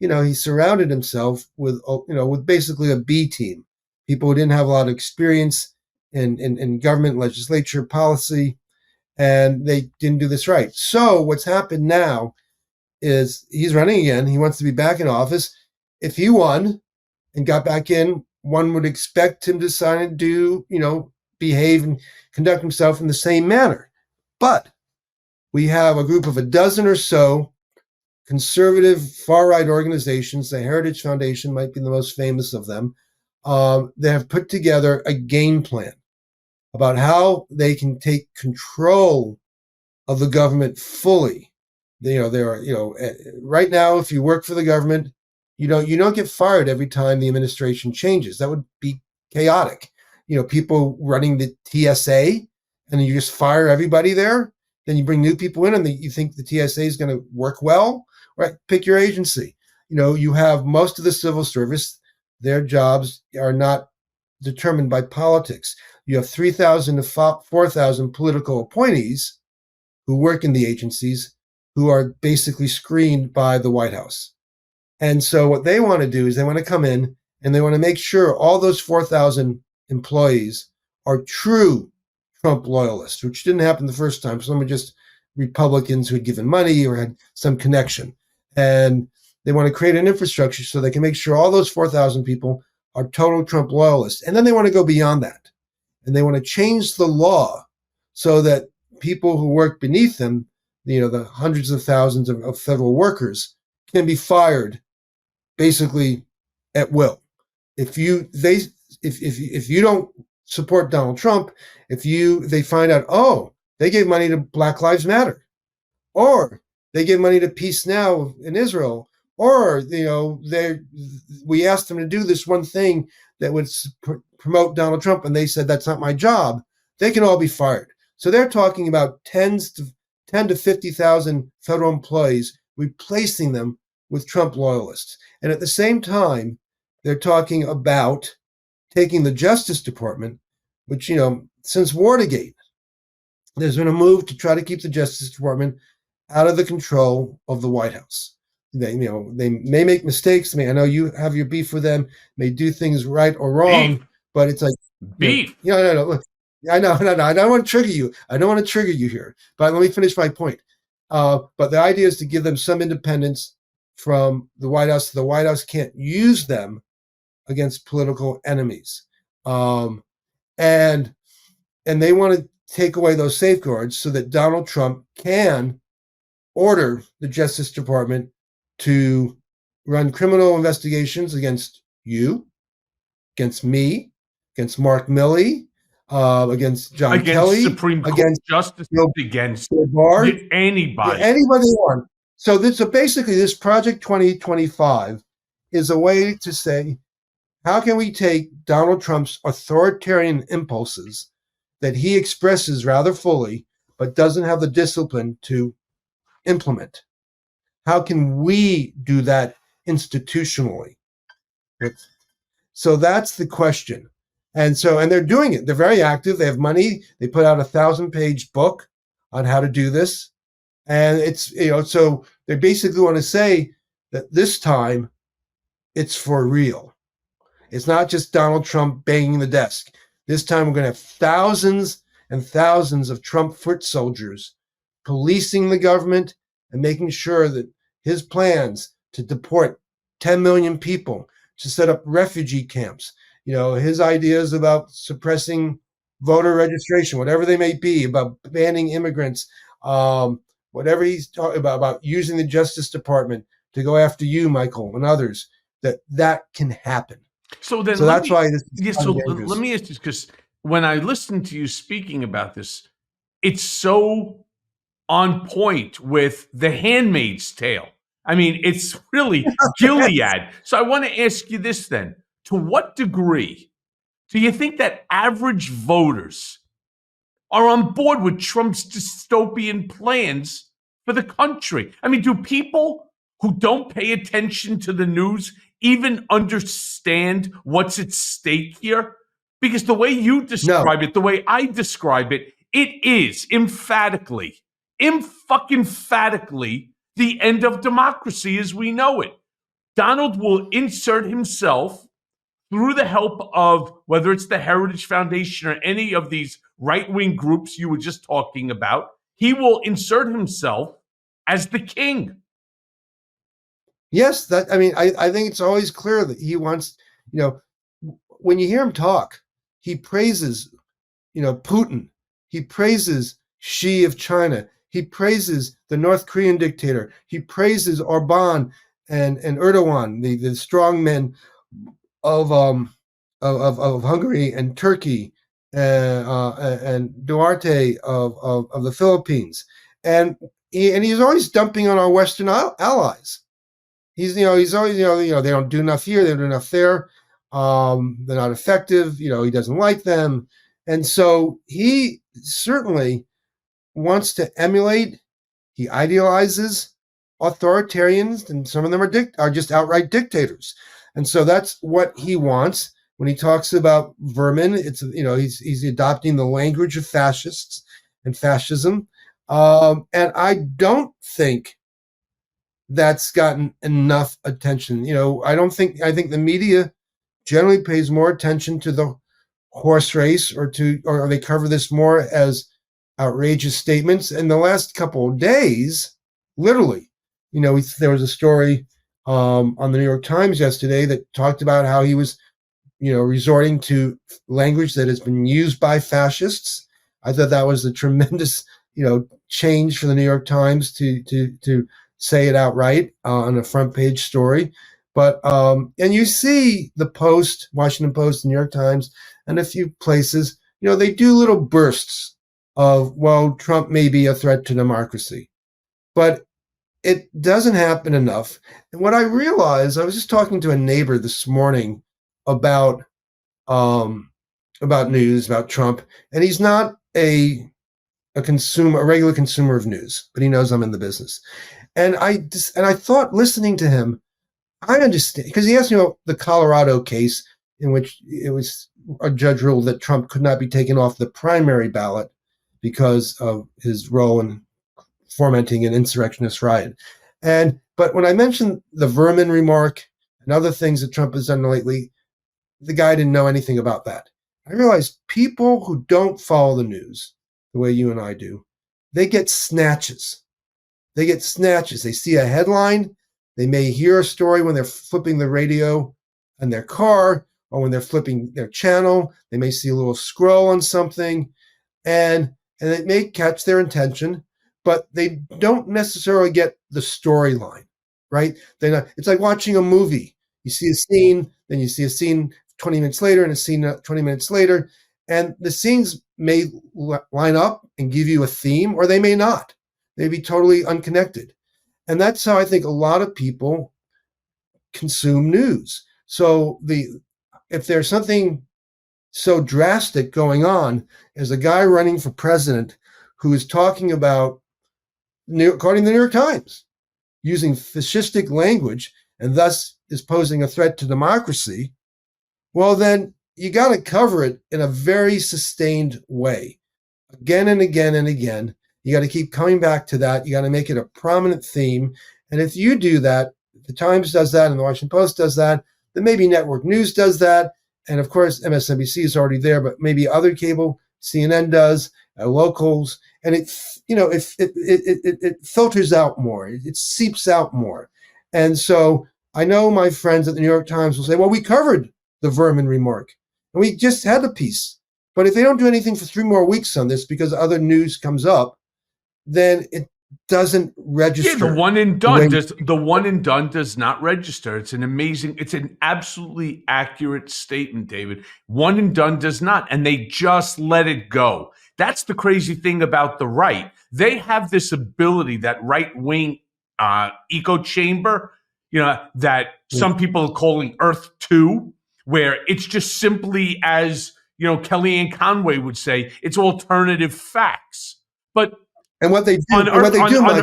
he surrounded himself with with basically a B team, people who didn't have a lot of experience in government, legislature, policy, and they didn't do this right. So what's happened now is he's running again. He wants to be back in office. If he won and got back in, one would expect him to sign and do, behave and conduct himself in the same manner. But we have a group of a dozen or so conservative far-right organizations. The Heritage Foundation might be the most famous of them. They have put together a game plan about how they can take control of the government fully. Right now, if you work for the government, you don't get fired every time the administration changes. That would be chaotic. People running the TSA, and then you just fire everybody there. Then you bring new people in, and you think the TSA is going to work well, right? Pick your agency. You have most of the civil service; their jobs are not determined by politics. You have 3,000 to 4,000 political appointees who work in the agencies who are basically screened by the White House. And so what they want to do is they want to come in and they want to make sure all those 4,000 employees are true Trump loyalists, which didn't happen the first time. Some were just Republicans who had given money or had some connection. And they want to create an infrastructure so they can make sure all those 4,000 people are total Trump loyalists. And then they want to go beyond that. And they want to change the law so that people who work beneath them, the hundreds of thousands of federal workers, can be fired basically at will. If you don't support Donald Trump, if they find out, oh, they gave money to Black Lives Matter, or they gave money to Peace Now in Israel, or we asked them to do this one thing that would promote Donald Trump, and they said that's not my job, they can all be fired. So they're talking about 10 to 50,000 federal employees, replacing them with Trump loyalists. And at the same time, they're talking about taking the Justice Department, which, since Watergate, there's been a move to try to keep the Justice Department out of the control of the White House. They may make mistakes. I know you have your beef with them, may do things right or wrong, but it's like beef. No. Look, I know. I don't want to trigger you. I don't want to trigger you here, but let me finish my point. But the idea is to give them some independence from the White House, so the White House can't use them against political enemies. And they want to take away those safeguards so that Donald Trump can order the Justice Department to run criminal investigations against you, against me, against Mark Milley, against John against Kelly, Supreme Court against Justice, against Barr, anybody. Anybody they want. So basically this Project 2025 is a way to say, How can we take Donald Trump's authoritarian impulses that he expresses rather fully, but doesn't have the discipline to implement? How can we do that institutionally? So that's the question. And they're doing it. They're very active. They have money. They put out a 1,000-page book on how to do this. And it's, so they basically want to say that this time it's for real. It's not just Donald Trump banging the desk. This time we're going to have thousands and thousands of Trump foot soldiers policing the government and making sure that his plans to deport 10 million people, to set up refugee camps, his ideas about suppressing voter registration, whatever they may be, about banning immigrants, whatever he's talking about using the Justice Department to go after you, Michael, and others, that can happen. So then, that's why this is yeah, so let me ask you, because when I listen to you speaking about this, it's so on point with The Handmaid's Tale. I mean, it's really Gilead. So I want to ask you this then. To what degree do you think that average voters are on board with Trump's dystopian plans for the country? I mean, do people who don't pay attention to the news even understand what's at stake here? Because the way you describe it, the way I describe it, it is emphatically the end of democracy as we know it. Donald will insert himself through the help of whether it's the Heritage Foundation or any of these right-wing groups you were just talking about. He will insert himself as the king. Yes, I think it's always clear that he wants, when you hear him talk, he praises, Putin. He praises Xi of China. He praises the North Korean dictator. He praises Orban and Erdogan, the strong men of Hungary and Turkey, and Duarte of the Philippines, and he's always dumping on our Western allies. He's always they don't do enough here, they don't do enough there. They're not effective. He doesn't like them, and so he certainly wants to emulate. He idealizes authoritarians, and some of them are just outright dictators. And so that's what he wants. When he talks about vermin, it's he's adopting the language of fascists and fascism. And I don't think that's gotten enough attention. I think the media generally pays more attention to the horse race or they cover this more as outrageous statements. And the last couple of days, literally, there was a story on the New York Times yesterday that talked about how he was, resorting to language that has been used by fascists. I thought that was a tremendous, change for the New York Times to say it outright on a front page story. But and you see the Post, Washington Post, New York Times, and a few places, they do little bursts of, well, Trump may be a threat to democracy, but it doesn't happen enough. And what I realized, I was just talking to a neighbor this morning about news, about Trump, and he's not a regular consumer of news, but he knows I'm in the business. And I thought, listening to him, I understand, because he asked me about the Colorado case in which it was a judge ruled that Trump could not be taken off the primary ballot because of his role in fomenting an insurrectionist riot. But when I mentioned the vermin remark and other things that Trump has done lately, the guy didn't know anything about that. I realized people who don't follow the news the way you and I do, they get snatches. They see a headline. They may hear a story when they're flipping the radio in their car or when they're flipping their channel. They may see a little scroll on something, and it may catch their attention, but they don't necessarily get the storyline, right? It's like watching a movie. You see a scene, then you see a scene 20 minutes later and a scene 20 minutes later, and the scenes may line up and give you a theme, or they may not. They may be totally unconnected. And that's how I think a lot of people consume news. So if there's something so drastic going on as a guy running for president who is talking about, according to the New York Times, using fascistic language and thus is posing a threat to democracy, well, then you got to cover it in a very sustained way. Again and again and again. You got to keep coming back to that. You got to make it a prominent theme. And if you do that, the Times does that and the Washington Post does that, then maybe Network News does that. And of course, MSNBC is already there, but maybe other cable, CNN does, locals, and it filters out more. It seeps out more. And so I know my friends at the New York Times will say, well, we covered the vermin remark and we just had a piece. But if they don't do anything for 3 more weeks on this because other news comes up, then it doesn't register. Yeah, the one and done does not register. It's an absolutely accurate statement, David. One and done does not, and they just let it go. That's the crazy thing about the right. They have this ability, that right-wing echo chamber, that some people are calling Earth 2, where it's just simply, as Kellyanne Conway would say, it's alternative facts. But what they do on Earth 1, on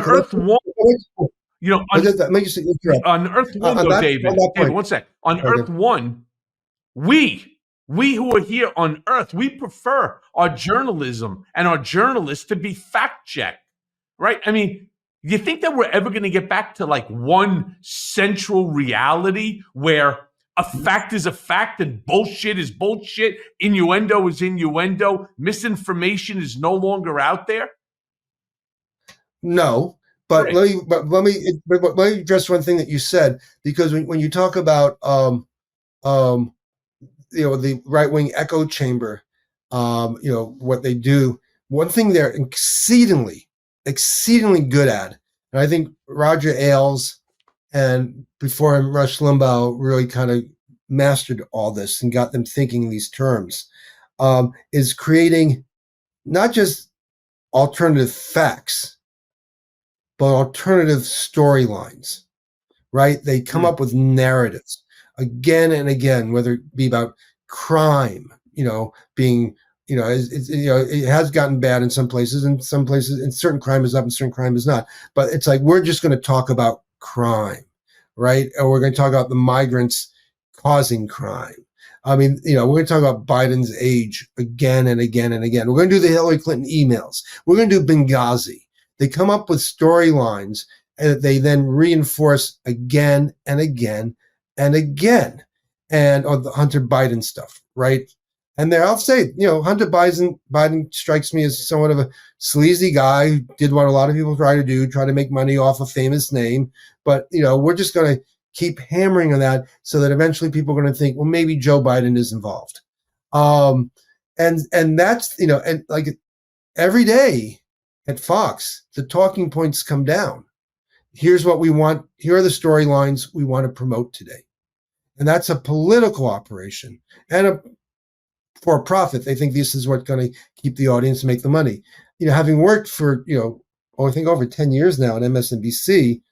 Earth 1, though, David, one sec. On Earth 1, we who are here on Earth, we prefer our journalism and our journalists to be fact-checked, right? I mean, you think that we're ever going to get back to like one central reality where a fact is a fact and bullshit is bullshit, innuendo is innuendo, misinformation is no longer out there? No, but right. let me address one thing that you said, because when you talk about the right-wing echo chamber, what they do, one thing they're exceedingly good at, and I think Roger Ailes and before him Rush Limbaugh really kind of mastered all this and got them thinking in these terms, is creating not just alternative facts, but alternative storylines, right? They come up with narratives again and again, whether it be about crime, being, it has gotten bad in some places, and certain crime is up and certain crime is not. But it's like, we're just going to talk about crime, right? Or we're going to talk about the migrants causing crime. I mean, we're going to talk about Biden's age again and again and again. We're going to do the Hillary Clinton emails. We're going to do Benghazi. They come up with storylines and they then reinforce again and again and again, and on the Hunter Biden stuff, right? And I'll say, Hunter Biden strikes me as somewhat of a sleazy guy who did what a lot of people try to do, try to make money off a famous name. But, we're just going to keep hammering on that so that eventually people are going to think, well, maybe Joe Biden is involved. And that's, and like every day at Fox, the talking points come down. Here's what we want. Here are the storylines we want to promote today. And that's a political operation and for a profit. They think this is what's going to keep the audience and make the money. Having worked for, I think over 10 years now at MSNBC,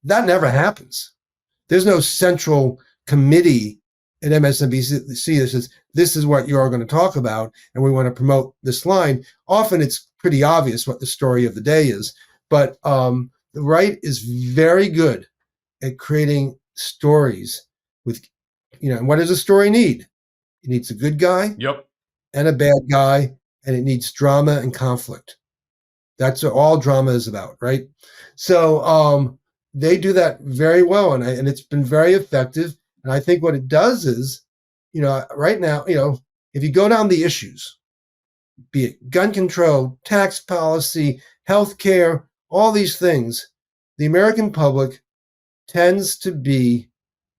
that never happens. There's no central committee at MSNBC that says, this is what you're going to talk about, and we want to promote this line. Often it's pretty obvious what the story of the day is, but the right is very good at creating stories with, and what does a story need? It needs a good guy and a bad guy, and it needs drama and conflict. That's what all drama is about, right? So they do that very well, and it's been very effective. And I think what it does is, right now, if you go down the issues, be it gun control, tax policy, healthcare, all these things, the American public tends to be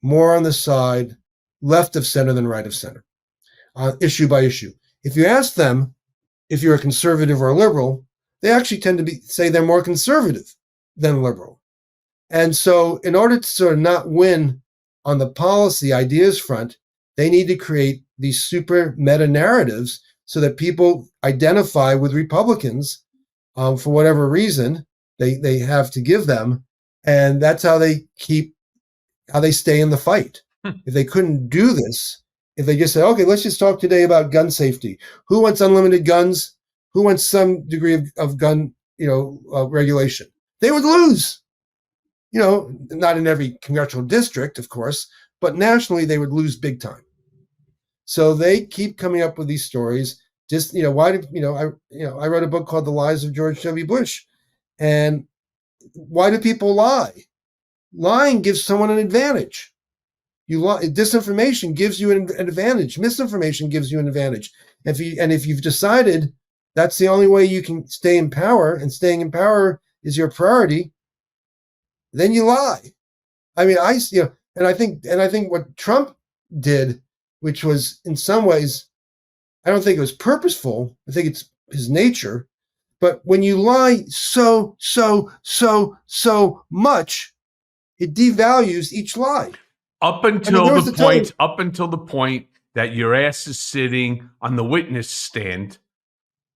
more on the side left of center than right of center, issue by issue. If you ask them if you're a conservative or a liberal, they actually tend to say they're more conservative than liberal. And so in order to sort of not win on the policy ideas front, they need to create these super meta narratives so that people identify with Republicans for whatever reason they have to give them. And that's how they stay in the fight. If they couldn't do this, if they just said, okay, let's just talk today about gun safety. Who wants unlimited guns? Who wants some degree of gun, regulation? They would lose. Not in every congressional district, of course, but nationally they would lose big time. So they keep coming up with these stories. Just, why did, I wrote a book called The Lies of George W. Bush. And why do people lie? Lying gives someone an advantage. Disinformation gives you an advantage. Misinformation gives you an advantage. If you've decided that's the only way you can stay in power, and staying in power is your priority, then you lie. I mean, and I think what Trump did, which was in some ways, I don't think it was purposeful. I think it's his nature. But when you lie so much, it devalues each lie. Up until the point that your ass is sitting on the witness stand,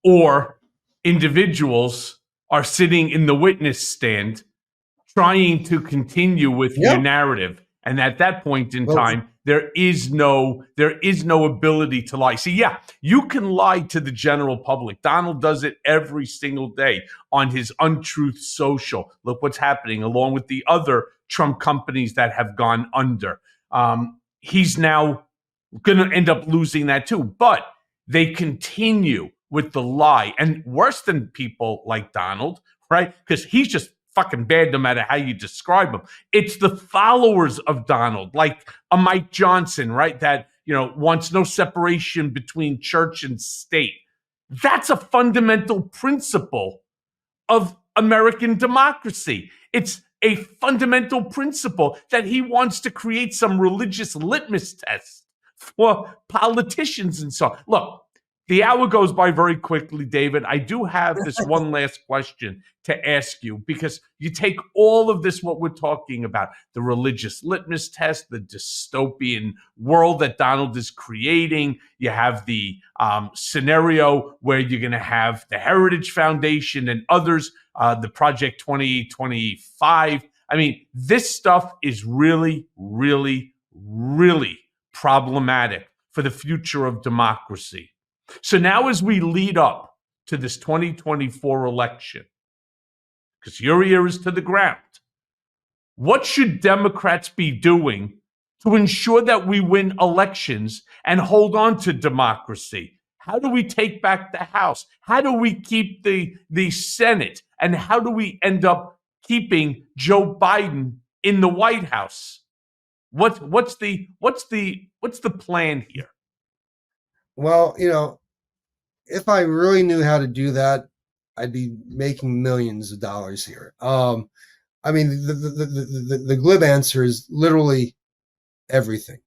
or individuals are sitting in the witness stand trying to continue with your narrative. And at that point in time, there is no ability to lie. See, you can lie to the general public. Donald does it every single day on his Untruth Social. Look what's happening, along with the other Trump companies that have gone under. He's now going to end up losing that too. But they continue with the lie. And worse than people like Donald, right? Because he's just fucking bad no matter how you describe him. It's the followers of Donald, like a Mike Johnson, right? That, wants no separation between church and state. That's a fundamental principle of American democracy. It's a fundamental principle that he wants to create some religious litmus test for politicians and so on. Look, the hour goes by very quickly, David. I do have this one last question to ask you, because you take all of this, what we're talking about, the religious litmus test, the dystopian world that Donald is creating. You have the scenario where you're going to have the Heritage Foundation and others, the Project 2025. I mean, this stuff is really, really, really problematic for the future of democracy. So now, as we lead up to this 2024 election, because your ear is to the ground, what should Democrats be doing to ensure that we win elections and hold on to democracy? How do we take back the House? How do we keep the Senate? And how do we end up keeping Joe Biden in the White House? What's the plan here? Well, if I really knew how to do that, I'd be making millions of dollars here. I mean, the glib answer is literally everything.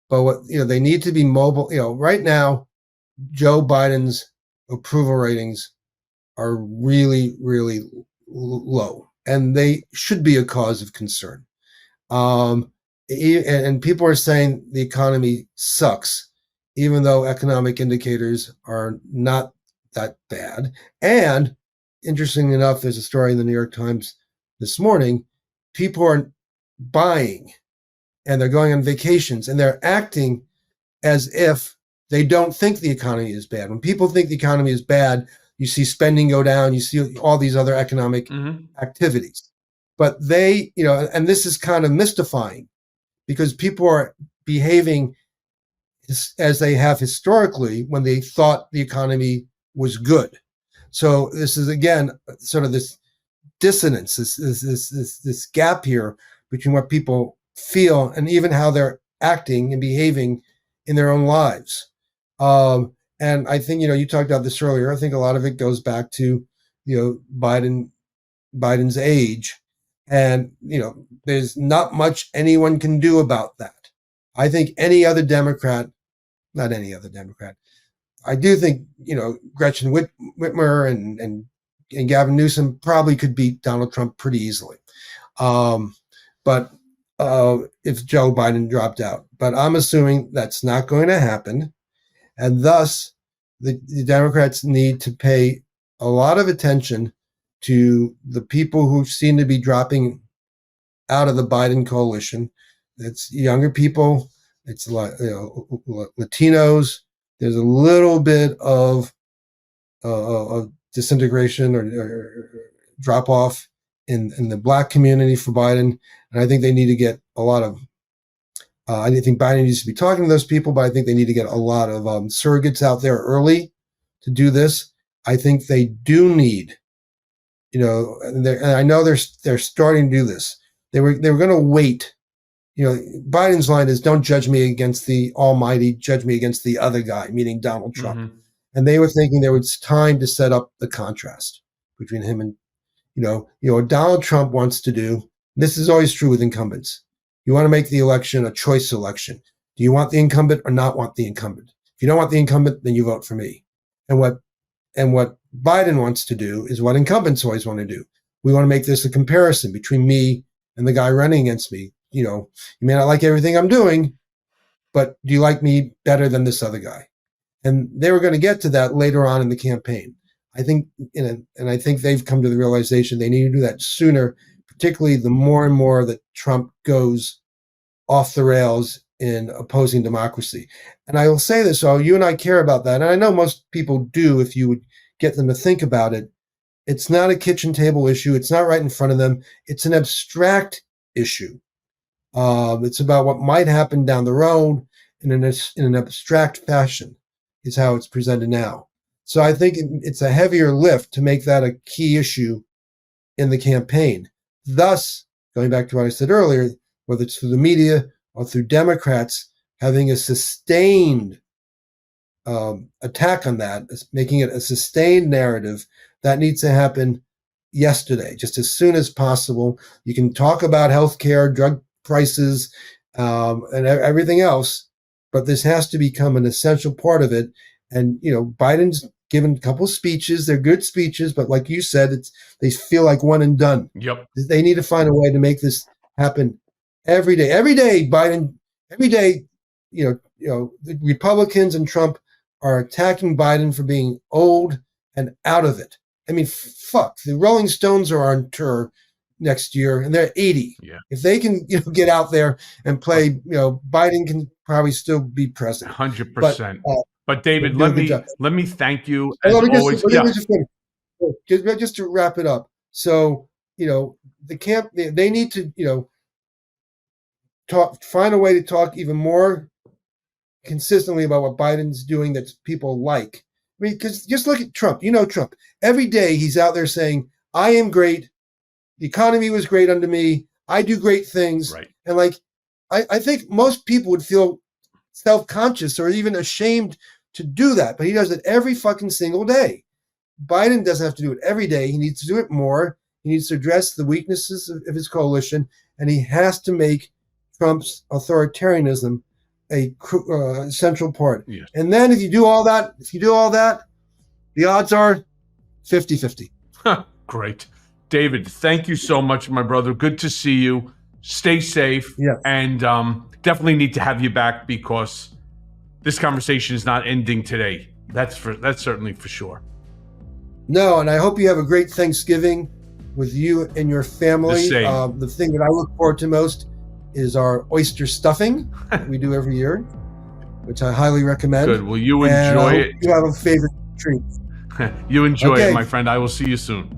But what they need to be mobile. Right now, Joe Biden's approval ratings are really, really low, and they should be a cause of concern. And people are saying the economy sucks, even though economic indicators are not that bad. And interestingly enough, there's a story in the New York Times this morning. People are buying, and they're going on vacations, and they're acting as if they don't think the economy is bad. When people think the economy is bad, you see spending go down, you see all these other economic activities. But they, and this is kind of mystifying, because people are behaving as they have historically when they thought the economy was good. So this is, again, sort of this dissonance, this gap here between what people feel and even how they're acting and behaving in their own lives. And I think, you talked about this earlier. I think a lot of it goes back to, Biden's age. And, there's not much anyone can do about that. I think not any other Democrat. I do think, Gretchen Whitmer and Gavin Newsom probably could beat Donald Trump pretty easily. But if Joe Biden dropped out. But I'm assuming that's not going to happen. And thus, the Democrats need to pay a lot of attention to the people who seem to be dropping out of the Biden coalition, It's younger people. It's like, Latinos. There's a little bit of disintegration or drop off in the black community for Biden, and I think they need to get a lot of. I think Biden needs to be talking to those people, but I think they need to get a lot of surrogates out there early to do this. I think they do need, and I know they're starting to do this. They were going to wait. Biden's line is, "Don't judge me against the Almighty, judge me against the other guy," meaning Donald Trump. Mm-hmm. And they were thinking there was time to set up the contrast between him and, what Donald Trump wants to do. This is always true with incumbents. You want to make the election a choice election. Do you want the incumbent or not want the incumbent? If you don't want the incumbent, then you vote for me. And what Biden wants to do is what incumbents always want to do. We want to make this a comparison between me and the guy running against me. You may not like everything I'm doing, but do you like me better than this other guy? And they were going to get to that later on in the campaign. I think, and I think they've come to the realization they need to do that sooner, particularly the more and more that Trump goes off the rails in opposing democracy. And I will say this, so you and I care about that. And I know most people do if you would get them to think about it. It's not a kitchen table issue. It's not right in front of them. It's an abstract issue. It's about what might happen down the road in an abstract fashion is how it's presented now. So I think it's a heavier lift to make that a key issue in the campaign. Thus, going back to what I said earlier, whether it's through the media or through Democrats, having a sustained attack on that, making it a sustained narrative, that needs to happen yesterday, just as soon as possible. You can talk about healthcare, drug prices, and everything else, but this has to become an essential part of it. And, Biden's given a couple of speeches. They're good speeches, but like you said, they feel like one and done. Yep. They need to find a way to make this happen every day. Every day, Biden, every day, the Republicans and Trump are attacking Biden for being old and out of it. I mean, fuck, the Rolling Stones are on tour next year and they're 80. Yeah. If they can, get out there and play, Biden can probably still be president. 100%. But David, let me thank you as always. Just to wrap it up. So, the camp, they need to, find a way to talk even more consistently about what Biden's doing that people like. I mean, because just look at Trump. Trump. Every day he's out there saying, "I am great. The economy was great under me. I do great things." Right. And I think most people would feel self-conscious or even ashamed to do that, but he does it every fucking single day. Biden doesn't have to do it every day. He needs to do it more. He needs to address the weaknesses of his coalition, and he has to make Trump's authoritarianism a central part. Yes. And then if you do all that, the odds are 50-50. Great. David, thank you so much, my brother. Good to see you. Stay safe. Yeah. And definitely need to have you back because this conversation is not ending today. That's certainly for sure. No, and I hope you have a great Thanksgiving with you and your family. The same. The thing that I look forward to most is our oyster stuffing that we do every year, which I highly recommend. Good. Well, you enjoy it. You have a favorite treat. You enjoy it, my friend. I will see you soon.